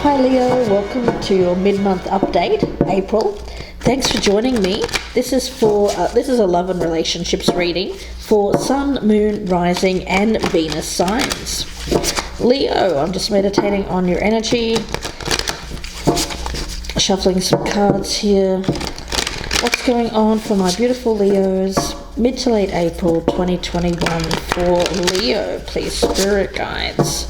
Hi Leo, welcome to your mid-month update, April. Thanks for joining me. This is a love and relationships reading for Sun, Moon, Rising and Venus signs. Leo, I'm just meditating on your energy, shuffling some cards here. What's going on for my beautiful Leos? Mid to late April 2021 for Leo, please, spirit guides.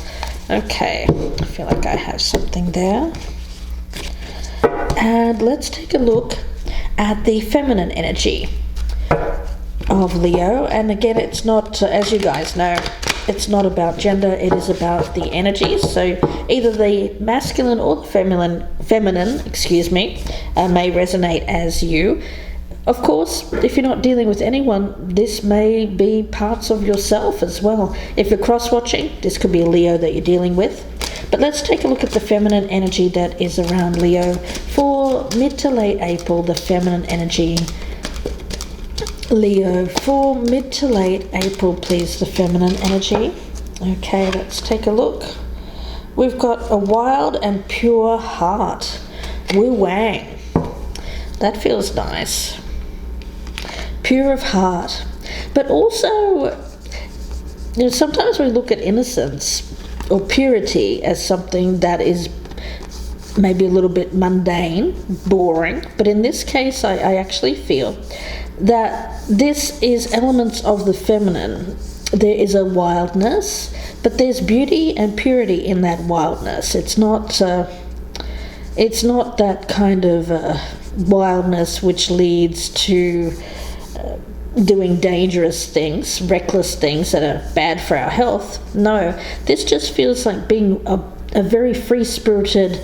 Okay, I feel like I have something there. And let's take a look at the feminine energy of Leo. And again, it's not, as you guys know, it's not about gender, it is about the energies. So either the masculine or the feminine, may resonate as you. Of course, if you're not dealing with anyone, this may be parts of yourself as well. If you're cross-watching, this could be a Leo that you're dealing with. But let's take a look at the feminine energy that is around Leo for mid to late April, the feminine energy. Leo, for mid to late April, please, the feminine energy. Okay, let's take a look. We've got a wild and pure heart. Wu Wang. That feels nice. Pure of heart. But also, sometimes we look at innocence or purity as something that is maybe a little bit mundane, boring. But in this case, I actually feel that this is elements of the feminine. There is a wildness, but there's beauty and purity in that wildness. It's not that kind of wildness which leads to doing dangerous things, reckless things that are bad for our health. No, this just feels like being a very free-spirited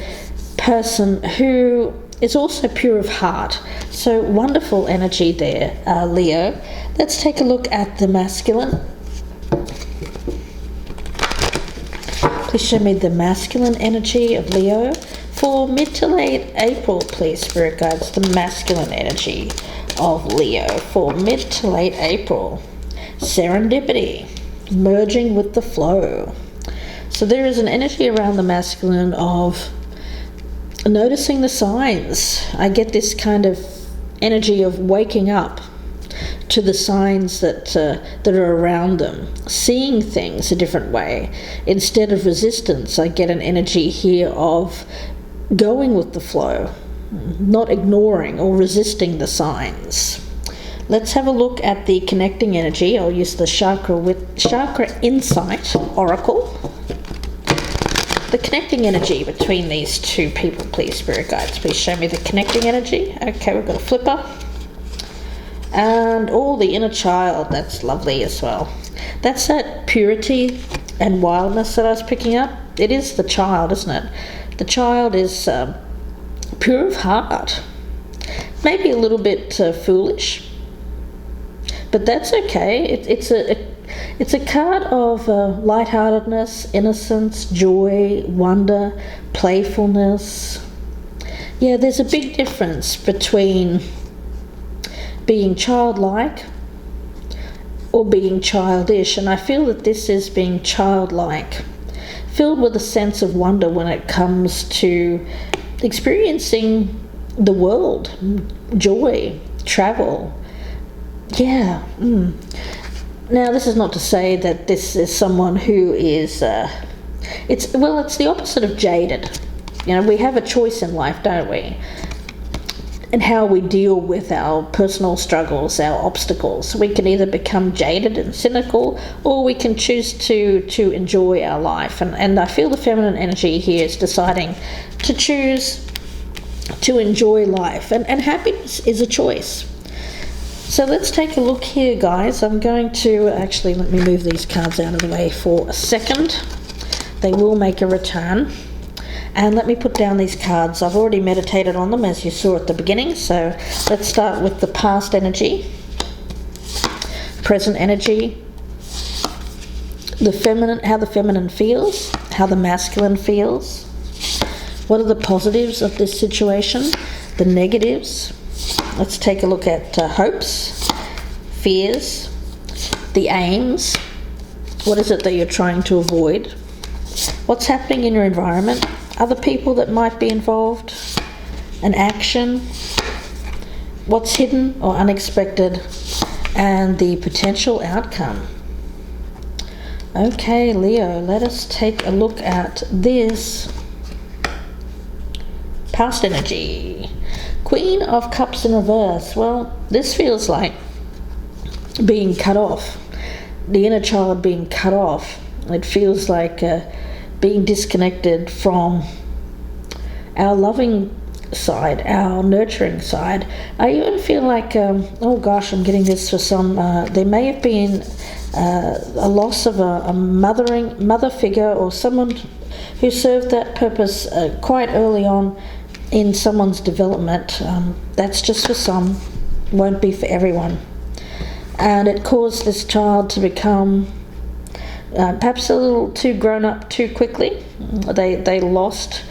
person who is also pure of heart. So wonderful energy there, Leo. Let's take a look at the masculine. Please show me the masculine energy of Leo for mid to late April, please, spirit guides. The masculine energy of Leo for mid to late April. Serendipity, merging with the flow. So there is an energy around the masculine of noticing the signs. I get this kind of energy of waking up to the signs that are around them, seeing things a different way. Instead of resistance, I get an energy here of going with the flow, not ignoring or resisting the signs. Let's have a look at the connecting energy. I'll use the Chakra Insight Oracle. The connecting energy between these two people, please, spirit guides. Please show me the connecting energy. Okay, we've got a flipper. And the inner child. That's lovely as well. That's that purity and wildness that I was picking up. It is the child, isn't it? The child is pure of heart. Maybe a little bit foolish. But that's okay. It's a card of lightheartedness, innocence, joy, wonder, playfulness. Yeah, there's a big difference between being childlike or being childish, and I feel that this is being childlike, filled with a sense of wonder when it comes to experiencing the world, joy, travel. Yeah. Now, this is not to say that this is someone who is, it's the opposite of jaded. We have a choice in life, don't we? And how we deal with our personal struggles, our obstacles. We can either become jaded and cynical, or we can choose to enjoy our life. And I feel the feminine energy here is deciding to choose to enjoy life. And happiness is a choice. So let's take a look here, guys. I'm going to actually, let me move these cards out of the way for a second. They will make a return. And let me put down these cards. I've already meditated on them, as you saw at the beginning. So let's start with the past energy, present energy, the feminine, how the feminine feels, how the masculine feels. What are the positives of this situation? The negatives. Let's take a look at hopes, fears, the aims. What is it that you're trying to avoid? What's happening in your environment? other people that might be involved, an action, what's hidden or unexpected, and the potential outcome. Okay, Leo, let us take a look at this past energy. Queen of Cups in reverse. Well, this feels like being cut off, the inner child being cut off. It feels like being disconnected from our loving side, our nurturing side. I even feel like, oh gosh, I'm getting this for some, there may have been a loss of a mother figure, or someone who served that purpose quite early on in someone's development. That's just for some, won't be for everyone. And it caused this child to become perhaps a little too grown up too quickly. They lost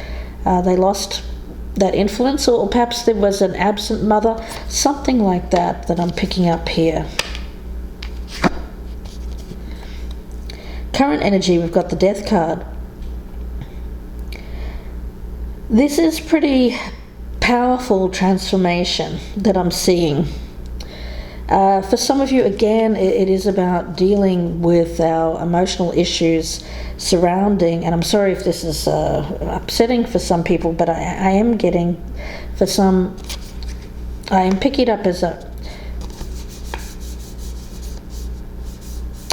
that influence, or perhaps there was an absent mother, something like that I'm picking up here. Current energy, we've got the Death card. This is pretty powerful transformation that I'm seeing. For some of you, again, it is about dealing with our emotional issues surrounding, and I'm sorry if this is upsetting for some people, but I am getting, for some, I am picking it up as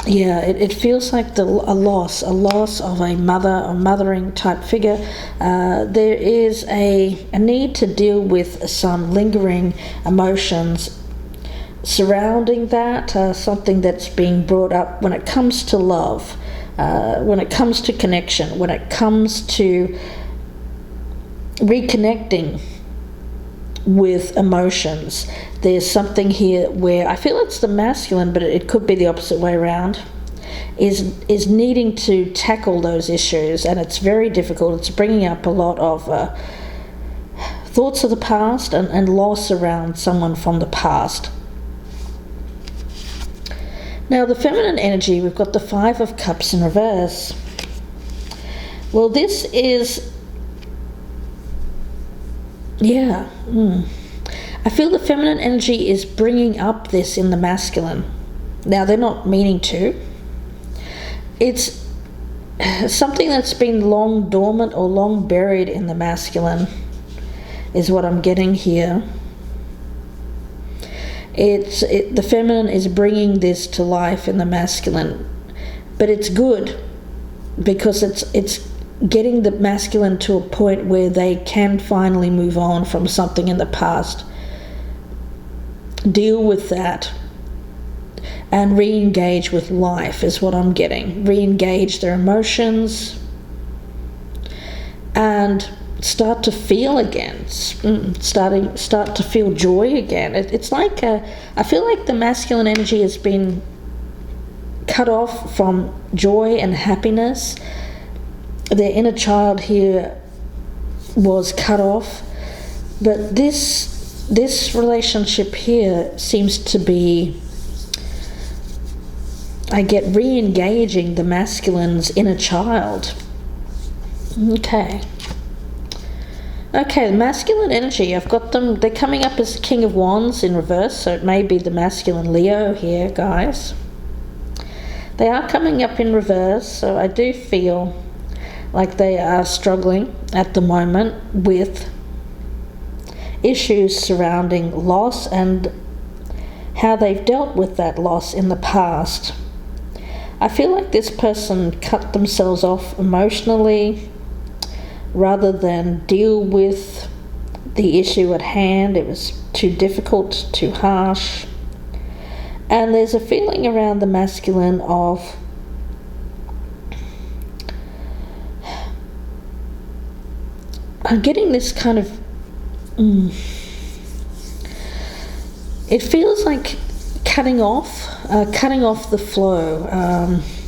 it feels like a loss of a mother or mothering type figure. There is a need to deal with some lingering emotions surrounding that, something that's being brought up when it comes to love, when it comes to connection, when it comes to reconnecting with emotions. There's something here where I feel it's the masculine, but it could be the opposite way around, is needing to tackle those issues, and it's very difficult. It's bringing up a lot of thoughts of the past and loss around someone from the past. Now, the feminine energy, we've got the Five of Cups in reverse. Well, this is, I feel the feminine energy is bringing up this in the masculine. Now, they're not meaning to. It's something that's been long dormant or long buried in the masculine, is what I'm getting here. The feminine is bringing this to life in the masculine, but it's good because it's getting the masculine to a point where they can finally move on from something in the past, deal with that, and re-engage with life is what I'm getting. Re-engage their emotions and start to feel again, start to feel joy again. It's like I feel like the masculine energy has been cut off from joy and happiness. Their inner child here was cut off, but this relationship here seems to be, I get re-engaging the masculine's inner child. Okay, the masculine energy, I've got them, they're coming up as King of Wands in reverse, so it may be the masculine Leo here, guys. They are coming up in reverse, so I do feel like they are struggling at the moment with issues surrounding loss and how they've dealt with that loss in the past. I feel like this person cut themselves off emotionally rather than deal with the issue at hand. It was too difficult, too harsh. And there's a feeling around the masculine of I'm getting this kind of it feels like cutting off the flow.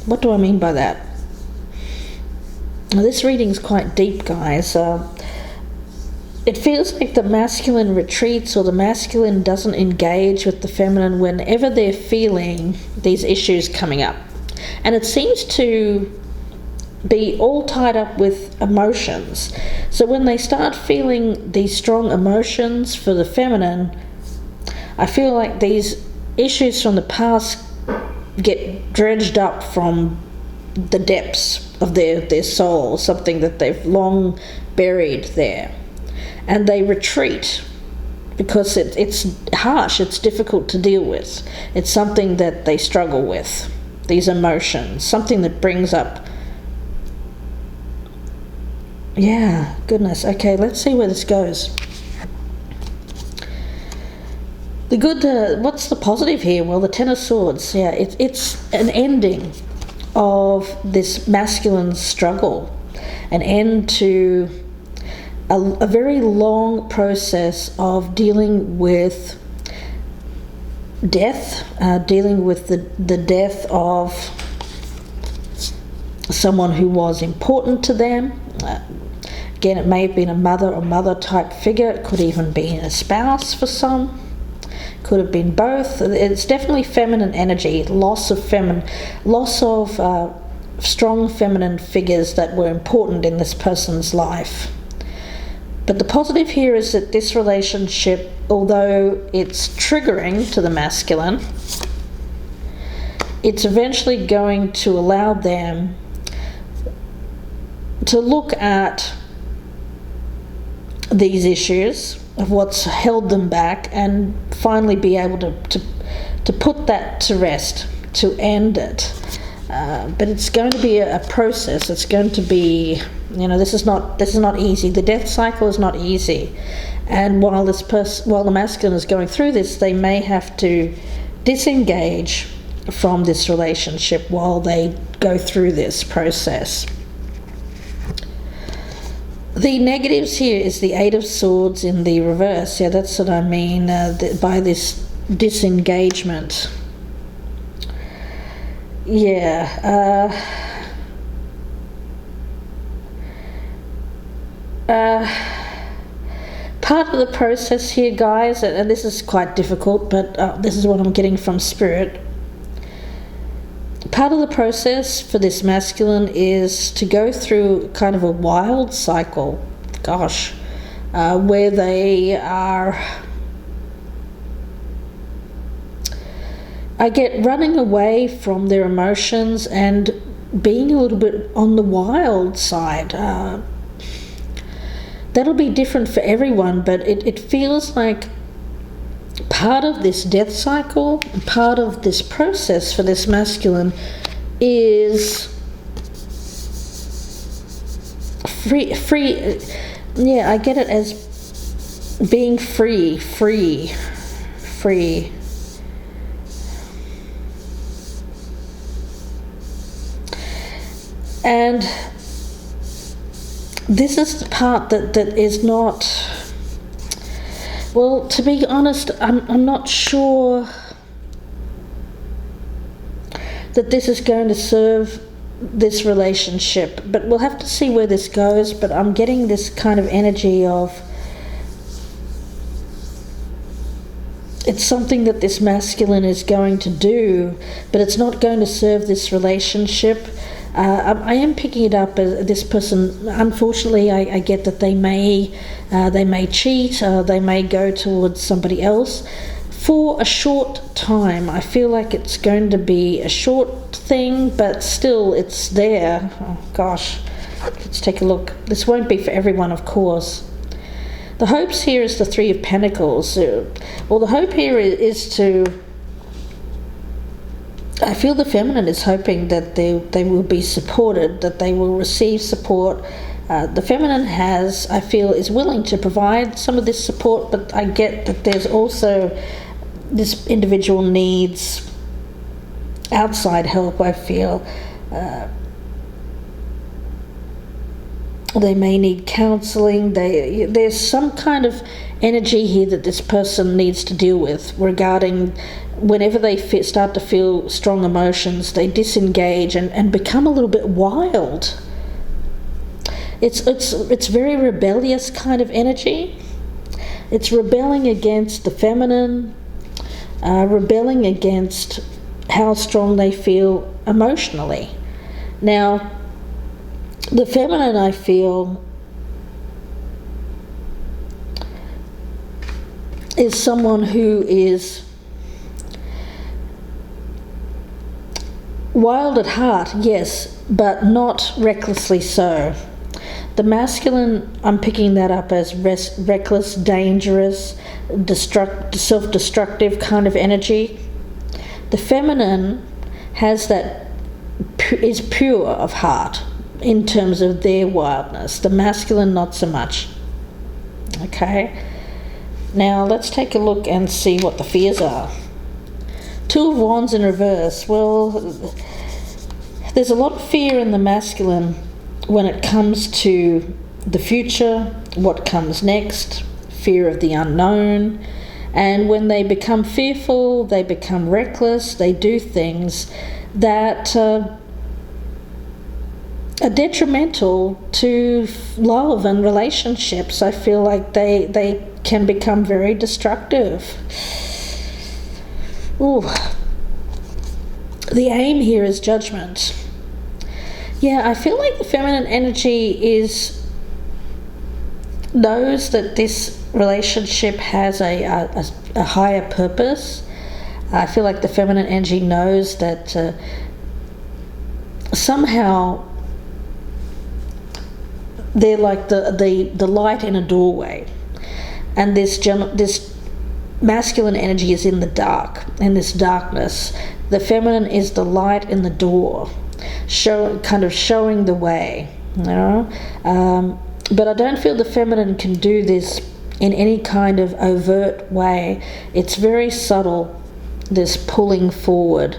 What do I mean by that? This reading is quite deep, guys. It feels like the masculine retreats, or the masculine doesn't engage with the feminine whenever they're feeling these issues coming up. And it seems to be all tied up with emotions. So when they start feeling these strong emotions for the feminine, I feel like these issues from the past get dredged up from the depths of their soul, something that they've long buried there. And they retreat because it's harsh, it's difficult to deal with. It's something that they struggle with, these emotions, something that brings up. Yeah, goodness. Okay, let's see where this goes. The good, what's the positive here? Well, the Ten of Swords, yeah, it's an ending of this masculine struggle, an end to a very long process of dealing with death, dealing with the death of someone who was important to them. Again, it may have been a mother or mother type figure. It could even be a spouse for some. Could have been both. It's definitely feminine energy, loss of strong feminine figures that were important in this person's life. But the positive here is that this relationship, although it's triggering to the masculine, it's eventually going to allow them to look at these issues of what's held them back and finally be able to put that to rest, to end it. But it's going to be a process. It's going to be, this is not easy. The death cycle is not easy, and while the masculine is going through this, they may have to disengage from this relationship while they go through this process. The negatives here is the Eight of Swords in the reverse. Yeah, that's what I mean by this disengagement. Yeah. Part of the process here, guys, and this is quite difficult, but this is what I'm getting from Spirit. Part of the process for this masculine is to go through kind of a wild cycle, where they are, I get running away from their emotions and being a little bit on the wild side. That'll be different for everyone, but it feels like part of this death cycle, part of this process for this masculine is free. Yeah, I get it as being free. And this is the part that is not, well, to be honest, I'm not sure that this is going to serve this relationship, but we'll have to see where this goes. But I'm getting this kind of energy of it's something that this masculine is going to do, but it's not going to serve this relationship. I am picking it up as this person, unfortunately, I get that they may cheat, they may go towards somebody else for a short time. I feel like it's going to be a short thing, but still it's there. Oh gosh, let's take a look. This won't be for everyone, of course. The hopes here is the Three of Pentacles. Well, the hope here is to, I feel the feminine is hoping that they will be supported, that they will receive support. The feminine I feel, is willing to provide some of this support, but I get that there's also this individual needs outside help, I feel. They may need counselling. There's some kind of energy here that this person needs to deal with regarding whenever they start to feel strong emotions, they disengage and become a little bit wild. It's very rebellious kind of energy. It's rebelling against the feminine, rebelling against how strong they feel emotionally. Now, The feminine, I feel, is someone who is wild at heart, yes, but not recklessly so. The masculine, I'm picking that up as reckless, dangerous, self-destructive kind of energy. The feminine has that, is pure of heart in terms of their wildness. The masculine, not so much. Okay? Now, let's take a look and see what the fears are. Two of Wands in reverse. Well, there's a lot of fear in the masculine when it comes to the future, what comes next, fear of the unknown. And when they become fearful, they become reckless, they do things that are detrimental to love and relationships. I feel like they can become very destructive. Ooh. The aim here is judgment. Yeah, I feel like the feminine energy knows that this relationship has a higher purpose. I feel like the feminine energy knows that somehow they're like the light in a doorway, and this masculine energy is in the dark, in this darkness. The feminine is the light in the door, showing the way, you know. But I don't feel the feminine can do this in any kind of overt way. It's very subtle, this pulling forward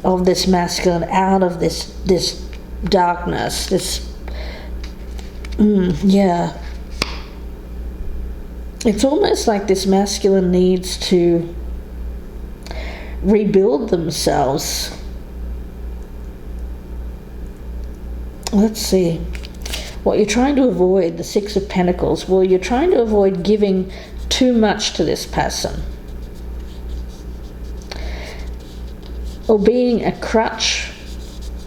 of this masculine out of this darkness, yeah. It's almost like this masculine needs to rebuild themselves. Let's see. What you're trying to avoid, the Six of Pentacles. Well, you're trying to avoid giving too much to this person, or being a crutch,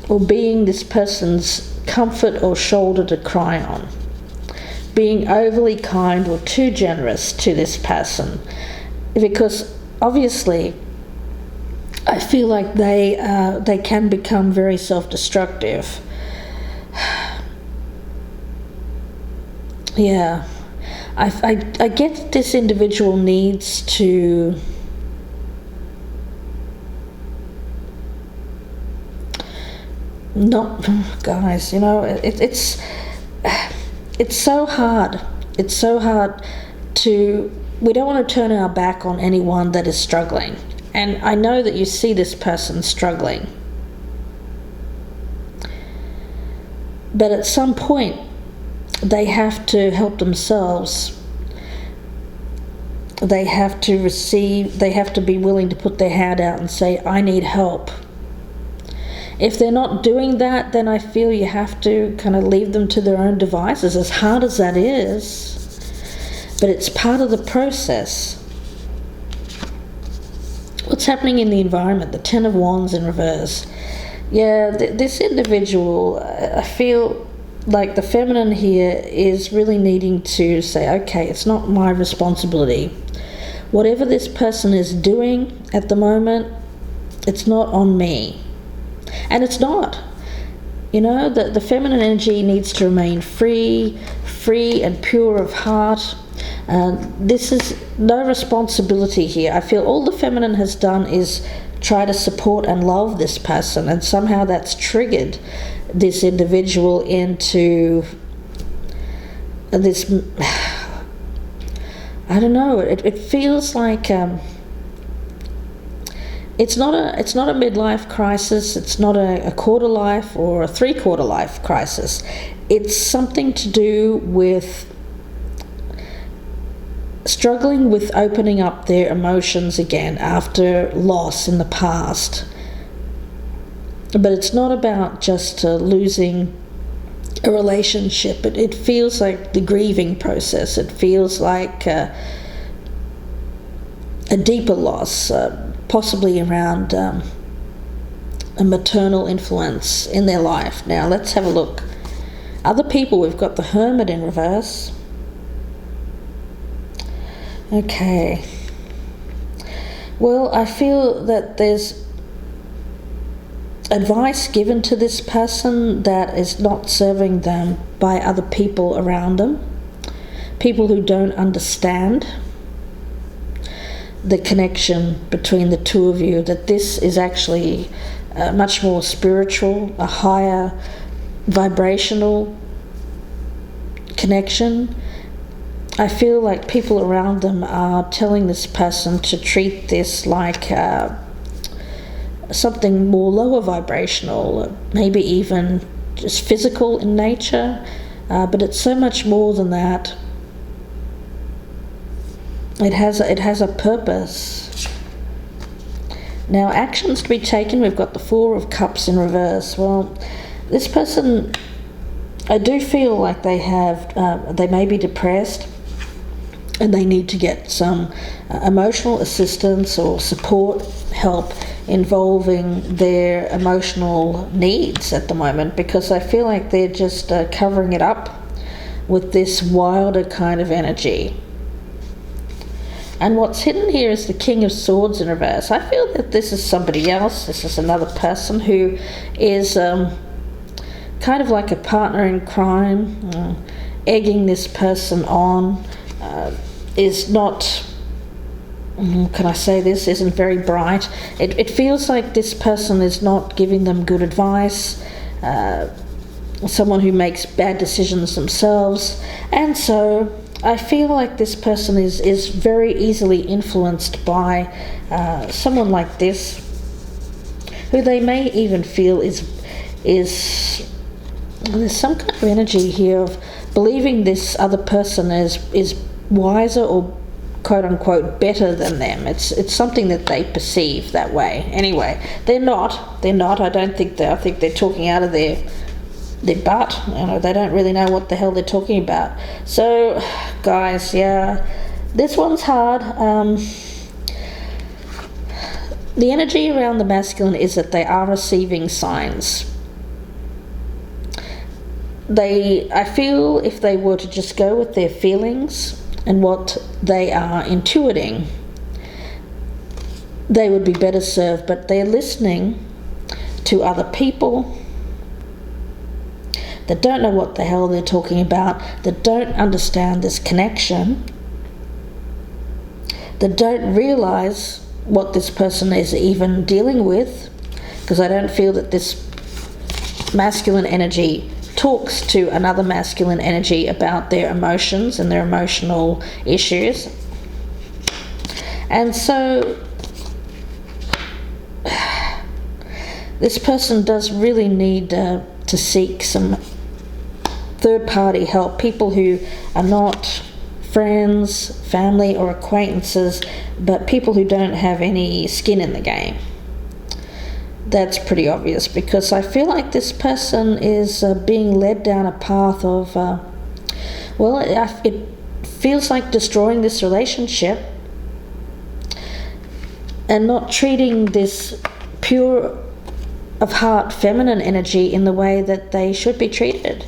or being this person's comfort or shoulder to cry on, being overly kind or too generous to this person, because obviously I feel like they can become very self-destructive. Yeah, I get that this individual needs to not, guys, you know, it's so hard. It's so hard we don't want to turn our back on anyone that is struggling. And I know that you see this person struggling. But at some point, they have to help themselves. They have to be willing to put their hand out and say, I need help. If they're not doing that, then I feel you have to kind of leave them to their own devices, as hard as that is. But it's part of the process. What's happening in the environment? The Ten of Wands in reverse. Yeah, this individual, I feel like the feminine here is really needing to say, okay, it's not my responsibility. Whatever this person is doing at the moment, it's not on me. And it's not. You know, the feminine energy needs to remain free and pure of heart. This is no responsibility here. I feel all the feminine has done is try to support and love this person, and somehow that's triggered this individual into this, I don't know, it feels like it's not a midlife crisis, it's not a quarter life or a three-quarter life crisis. It's something to do with struggling with opening up their emotions again after loss in the past. But it's not about just losing a relationship. It feels like the grieving process. It feels like a deeper loss, possibly around a maternal influence in their life. Now let's have a look Other people, we've got the Hermit in reverse. Okay. Well, I feel that there's advice given to this person that is not serving them by other people around them. People who don't understand the connection between the two of you, that this is actually much more spiritual, a higher vibrational connection. I feel like people around them are telling this person to treat this like something more lower vibrational, maybe even just physical in nature, but it's so much more than that. It has a purpose. Now, actions to be taken, we've got the Four of Cups in reverse. Well, this person, I do feel like they may be depressed, and they need to get some emotional assistance or support, help involving their emotional needs at the moment, because I feel like they're just covering it up with this wilder kind of energy. And what's hidden here is the King of Swords in reverse. I feel that this is somebody else. This is another person who is kind of like a partner in crime, egging this person on, is not, can I say this, isn't very bright. It feels like this person is not giving them good advice, someone who makes bad decisions themselves, and so I feel like this person is very easily influenced by someone like this, who they may even feel is there's some kind of energy here of believing this other person is wiser or quote unquote better than them. It's something that they perceive that way. Anyway, they're not. I think they're talking out of their butt. They don't really know what the hell they're talking about. So, guys, yeah, this one's hard. The energy around the masculine is that they are receiving signs. I feel if they were to just go with their feelings and what they are intuiting, they would be better served, but they're listening to other people that don't know what the hell they're talking about, that don't understand this connection, that don't realize what this person is even dealing with, because I don't feel that this masculine energy talks to another masculine energy about their emotions and their emotional issues. And so this person does really need to seek some third-party help, people who are not friends, family or acquaintances, but people who don't have any skin in the game. That's pretty obvious, because I feel like this person is being led down a path of, it feels like destroying this relationship and not treating this pure of heart feminine energy in the way that they should be treated.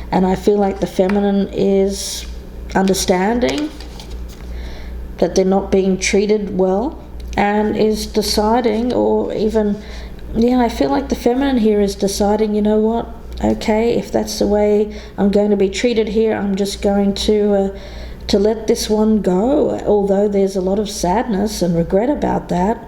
And I feel like the feminine is understanding that they're not being treated well and is deciding, or even, I feel like the feminine here is deciding, you know what, okay, if that's the way I'm going to be treated here, I'm just going to let this one go, although there's a lot of sadness and regret about that.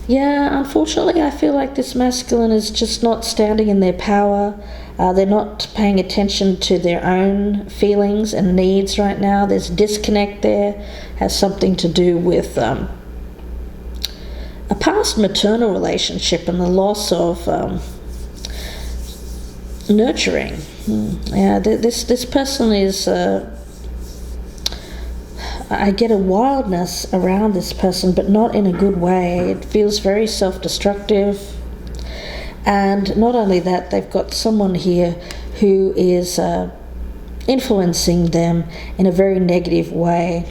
Yeah, unfortunately, I feel like this masculine is just not standing in their power. They're not paying attention to their own feelings and needs right now. There's disconnect there. Has something to do with a past maternal relationship and the loss of nurturing. Yeah, this person is... I get a wildness around this person, but not in a good way. It feels very self-destructive. And not only that, they've got someone here who is influencing them in a very negative way.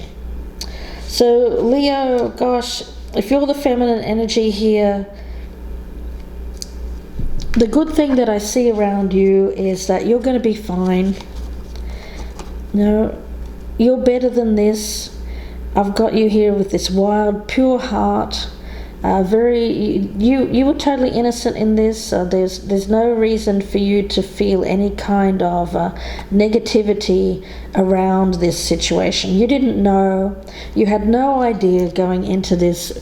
So, Leo, gosh, if you're the feminine energy here, the good thing that I see around you is that you're going to be fine. No, you're better than this. I've got you here with this wild, pure heart. You were totally innocent in this. There's no reason for you to feel any kind of negativity around this situation. You didn't know. You had no idea going into this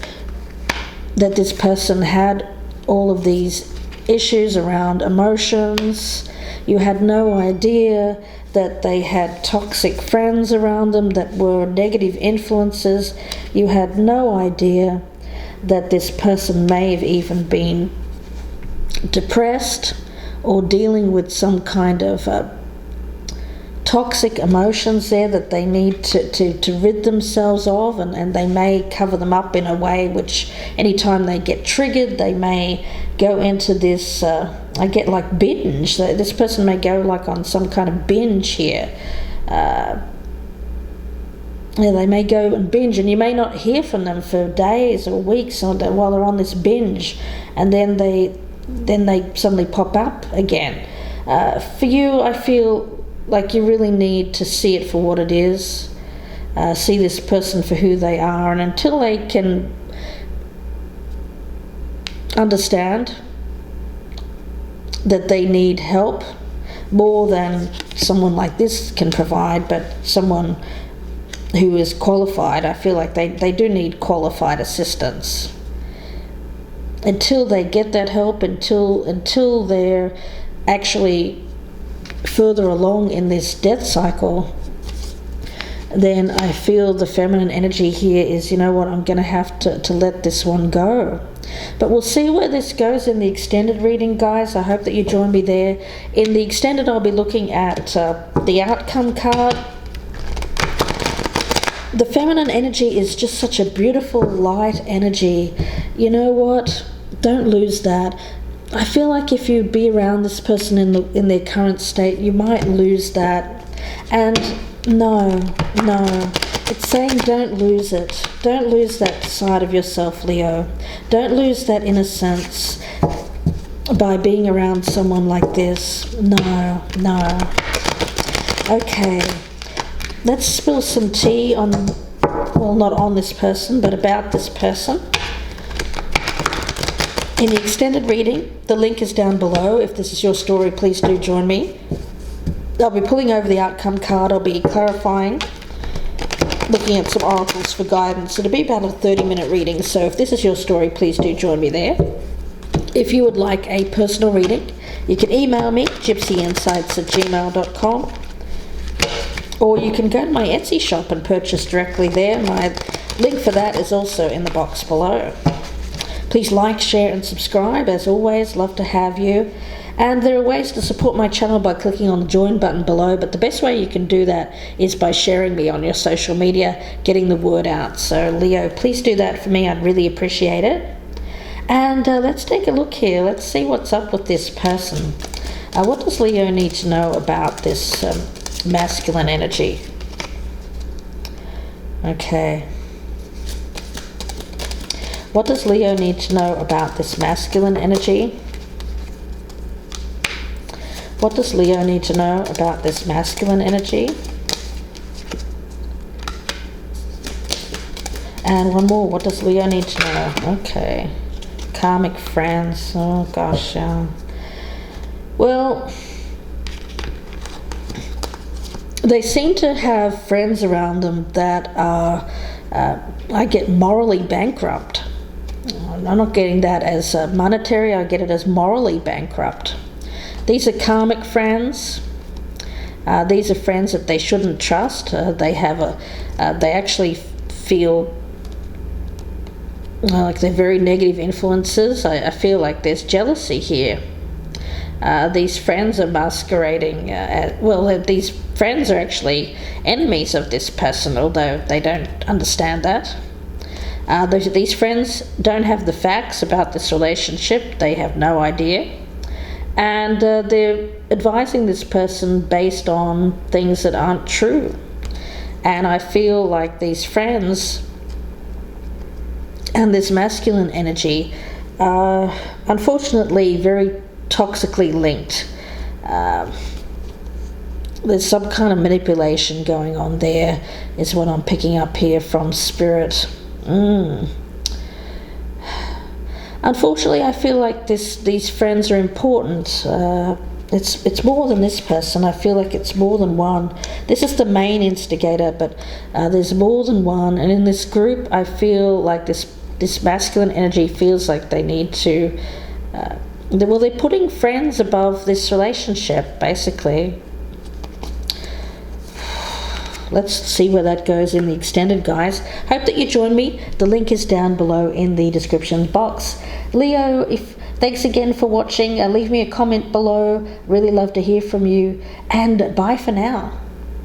that this person had all of these issues around emotions. You had no idea that they had toxic friends around them that were negative influences. You had no idea that this person may have even been depressed or dealing with some kind of toxic emotions there that they need to rid themselves of, and they may cover them up in a way which anytime they get triggered they may go into this I get like binge. This person may go like on some kind of binge here. They may go and binge, and you may not hear from them for days or weeks while they're on this binge, and then they suddenly pop up again. For you, I feel like you really need to see it for what it is, see this person for who they are, and until they can understand that they need help more than someone like this can provide, but someone who is qualified. I feel like they do need qualified assistance. Until they get that help, until they're actually further along in this death cycle, then I feel the feminine energy here is, you know what, I'm going to have to let this one go. But we'll see where this goes in the extended reading, guys. I hope that you join me there. In the extended, I'll be looking at the outcome card. The feminine energy is just such a beautiful, light energy. You know what? Don't lose that. I feel like if you be around this person in their current state, you might lose that. And no. It's saying don't lose it. Don't lose that side of yourself, Leo. Don't lose that innocence by being around someone like this. No. Okay. Let's spill some tea on, well, not on this person, but about this person. In the extended reading, the link is down below. If this is your story, please do join me. I'll be pulling over the outcome card. I'll be clarifying, looking at some oracles for guidance. It'll be about a 30-minute reading, so if this is your story, please do join me there. If you would like a personal reading, you can email me, gypsyinsights@gmail.com. Or you can go to my Etsy shop and purchase directly there. My link for that is also in the box below. Please like, share and subscribe. As always, love to have you. And there are ways to support my channel by clicking on the join button below, but the best way you can do that is by sharing me on your social media, getting the word out. So Leo, please do that for me. I'd really appreciate it. And let's take a look here. Let's see what's up with this person. What does Leo need to know about this masculine energy? Okay. What does Leo need to know about this masculine energy? What does Leo need to know about this masculine energy? And one more. What does Leo need to know? Okay. Karmic friends. Oh gosh. Well, they seem to have friends around them that are, I get morally bankrupt. I'm not getting that as monetary, I get it as morally bankrupt. These are karmic friends. These are friends that they shouldn't trust. They actually feel like they're very negative influences. I feel like there's jealousy here. These friends are masquerading, these friends are actually enemies of this person, although they don't understand that. These friends don't have the facts about this relationship. They have no idea. And they're advising this person based on things that aren't true. And I feel like these friends and this masculine energy are unfortunately very toxically linked. There's some kind of manipulation going on there, is what I'm picking up here from Spirit. Unfortunately, I feel like these friends are important. It's more than this person. I feel like it's more than one. This is the main instigator, but there's more than one. And in this group, I feel like this masculine energy feels like they need to... they're putting friends above this relationship, basically. Let's see where that goes in the extended, guys. Hope that you join me. The link is down below in the description box. Leo, thanks again for watching. Leave me a comment below. Really love to hear from you. And bye for now.